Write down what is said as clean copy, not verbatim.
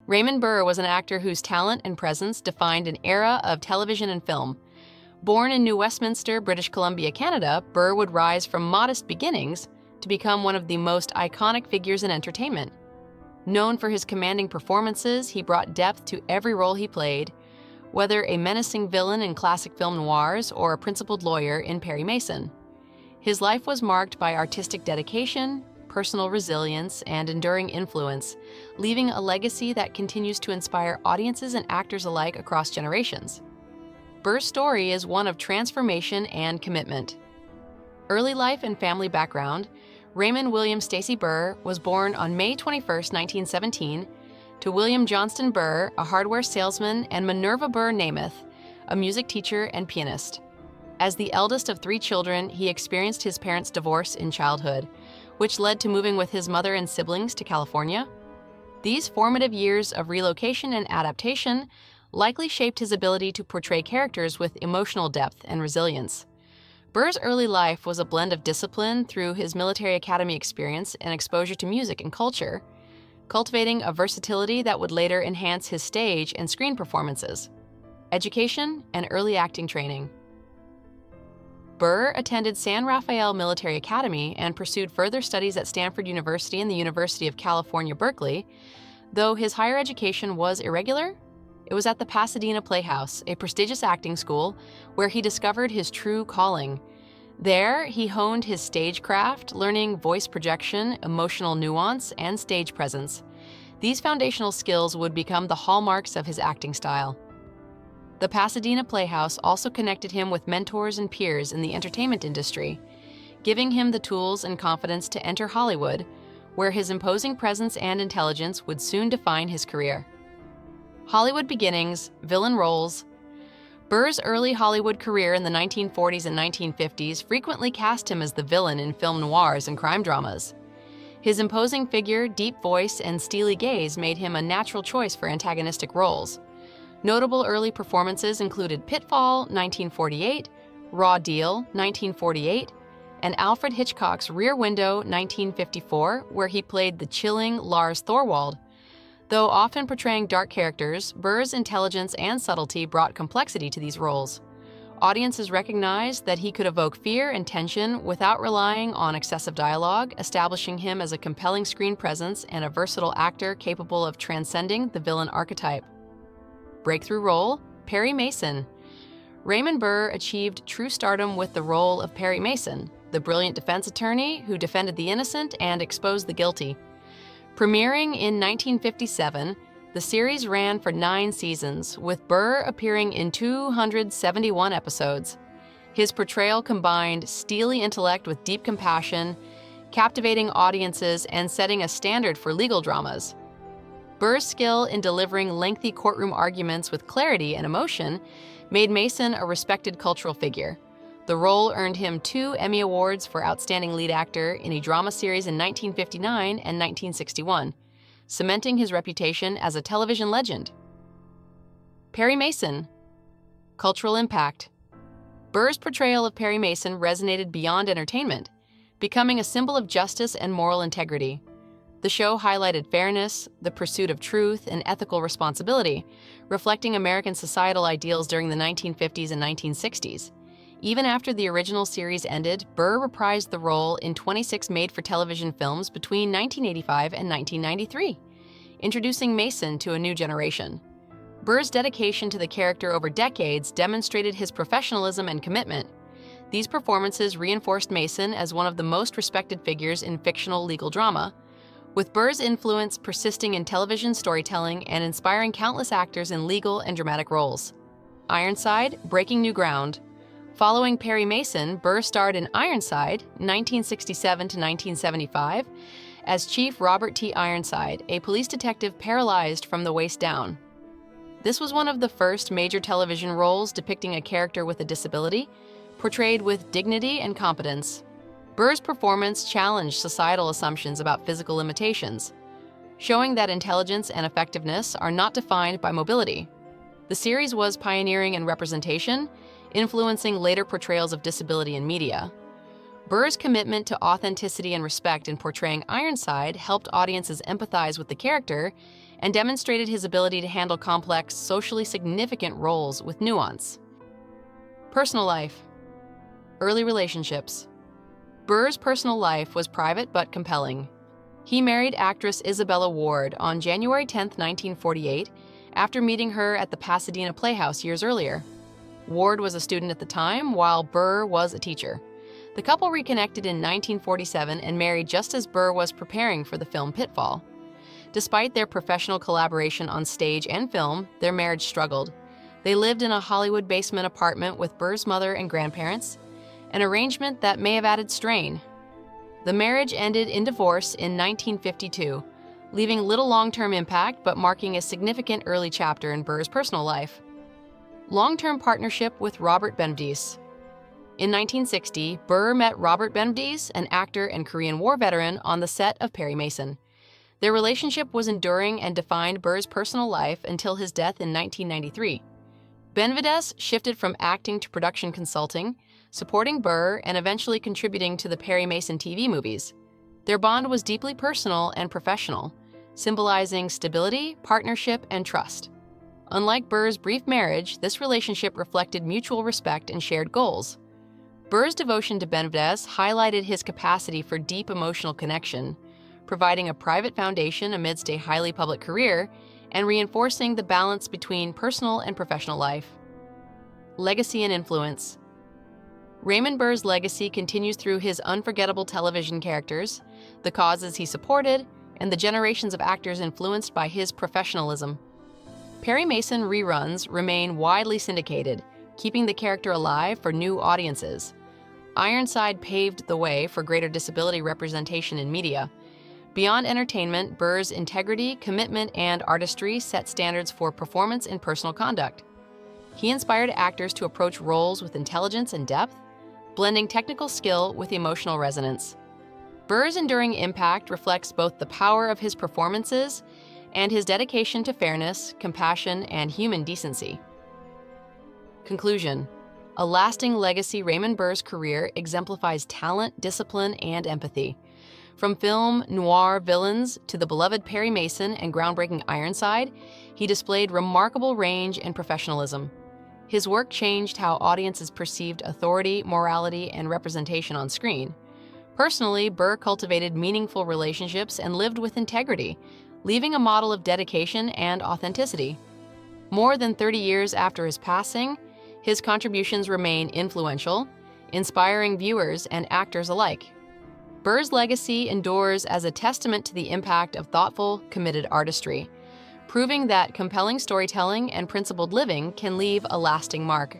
Raymond Burr was an actor whose talent and presence defined an era of television and film. Born in New Westminster, British Columbia, Canada, Burr would rise from modest beginnings to become one of the most iconic figures in entertainment. Known for his commanding performances, he brought depth to every role he played, whether a menacing villain in classic film noirs or a principled lawyer in Perry Mason. His life was marked by artistic dedication, personal resilience, and enduring influence, leaving a legacy that continues to inspire audiences and actors alike across generations. Burr's story is one of transformation and commitment. Early life and family background: Raymond William Stacy Burr was born on May 21, 1917, to William Johnston Burr, a hardware salesman, and Minerva Burr Namath, a music teacher and pianist. As the eldest of 3 children, he experienced his parents' divorce in childhood, which led to moving with his mother and siblings to California. These formative years of relocation and adaptation likely shaped his ability to portray characters with emotional depth and resilience. Burr's early life was a blend of discipline through his military academy experience and exposure to music and culture, cultivating a versatility that would later enhance his stage and screen performances. Education and early acting training. Burr attended San Rafael Military Academy and pursued further studies at Stanford University and the University of California, Berkeley. Though his higher education was irregular, it was at the Pasadena Playhouse, a prestigious acting school, where he discovered his true calling. There, he honed his stagecraft, learning voice projection, emotional nuance, and stage presence. These foundational skills would become the hallmarks of his acting style. The Pasadena Playhouse also connected him with mentors and peers in the entertainment industry, giving him the tools and confidence to enter Hollywood, where his imposing presence and intelligence would soon define his career. Hollywood beginnings, villain roles. Burr's early Hollywood career in the 1940s and 1950s frequently cast him as the villain in film noirs and crime dramas. His imposing figure, deep voice, and steely gaze made him a natural choice for antagonistic roles. Notable early performances included Pitfall, 1948, Raw Deal, 1948, and Alfred Hitchcock's Rear Window, 1954, where he played the chilling Lars Thorwald. Though often portraying dark characters, Burr's intelligence and subtlety brought complexity to these roles. Audiences recognized that he could evoke fear and tension without relying on excessive dialogue, establishing him as a compelling screen presence and a versatile actor capable of transcending the villain archetype. Breakthrough role: Perry Mason. Raymond Burr achieved true stardom with the role of Perry Mason, the brilliant defense attorney who defended the innocent and exposed the guilty. Premiering in 1957, the series ran for 9 seasons, with Burr appearing in 271 episodes. His portrayal combined steely intellect with deep compassion, captivating audiences and setting a standard for legal dramas. Burr's skill in delivering lengthy courtroom arguments with clarity and emotion made Mason a respected cultural figure. The role earned him 2 Emmy Awards for Outstanding Lead Actor in a Drama Series in 1959 and 1961, cementing his reputation as a television legend. Perry Mason. Cultural impact. Burr's portrayal of Perry Mason resonated beyond entertainment, becoming a symbol of justice and moral integrity. The show highlighted fairness, the pursuit of truth, and ethical responsibility, reflecting American societal ideals during the 1950s and 1960s. Even after the original series ended, Burr reprised the role in 26 made-for-television films between 1985 and 1993, introducing Mason to a new generation. Burr's dedication to the character over decades demonstrated his professionalism and commitment. These performances reinforced Mason as one of the most respected figures in fictional legal drama, with Burr's influence persisting in television storytelling and inspiring countless actors in legal and dramatic roles. Ironside, breaking new ground. Following Perry Mason, Burr starred in Ironside, 1967 to 1975, as Chief Robert T. Ironside, a police detective paralyzed from the waist down. This was one of the first major television roles depicting a character with a disability, portrayed with dignity and competence. Burr's performance challenged societal assumptions about physical limitations, showing that intelligence and effectiveness are not defined by mobility. The series was pioneering in representation, influencing later portrayals of disability in media. Burr's commitment to authenticity and respect in portraying Ironside helped audiences empathize with the character and demonstrated his ability to handle complex, socially significant roles with nuance. Personal life. Early relationships. Burr's personal life was private but compelling. He married actress Isabella Ward on January 10, 1948, after meeting her at the Pasadena Playhouse years earlier. Ward was a student at the time, while Burr was a teacher. The couple reconnected in 1947 and married just as Burr was preparing for the film Pitfall. Despite their professional collaboration on stage and film, their marriage struggled. They lived in a Hollywood basement apartment with Burr's mother and grandparents, an arrangement that may have added strain. The marriage ended in divorce in 1952, leaving little long-term impact but marking a significant early chapter in Burr's personal life. Long-term partnership with Robert Benvdies. In 1960, Burr met Robert Benvdies, an actor and Korean War veteran, on the set of Perry Mason. Their relationship was enduring and defined Burr's personal life until his death in 1993. Benvdies shifted from acting to production consulting, supporting Burr and eventually contributing to the Perry Mason TV movies. Their bond was deeply personal and professional, symbolizing stability, partnership, and trust. Unlike Burr's brief marriage, this relationship reflected mutual respect and shared goals. Burr's devotion to Benvdies highlighted his capacity for deep emotional connection, providing a private foundation amidst a highly public career and reinforcing the balance between personal and professional life. Legacy and influence. Raymond Burr's legacy continues through his unforgettable television characters, the causes he supported, and the generations of actors influenced by his professionalism. Perry Mason reruns remain widely syndicated, keeping the character alive for new audiences. Ironside paved the way for greater disability representation in media. Beyond entertainment, Burr's integrity, commitment, and artistry set standards for performance and personal conduct. He inspired actors to approach roles with intelligence and depth, blending technical skill with emotional resonance. Burr's enduring impact reflects both the power of his performances and his dedication to fairness, compassion, and human decency. Conclusion. A lasting legacy. Raymond Burr's career exemplifies talent, discipline, and empathy. From film noir villains to the beloved Perry Mason and groundbreaking Ironside, he displayed remarkable range and professionalism. His work changed how audiences perceived authority, morality, and representation on screen. Personally, Burr cultivated meaningful relationships and lived with integrity, leaving a model of dedication and authenticity. More than 30 years after his passing, his contributions remain influential, inspiring viewers and actors alike. Burr's legacy endures as a testament to the impact of thoughtful, committed artistry, proving that compelling storytelling and principled living can leave a lasting mark.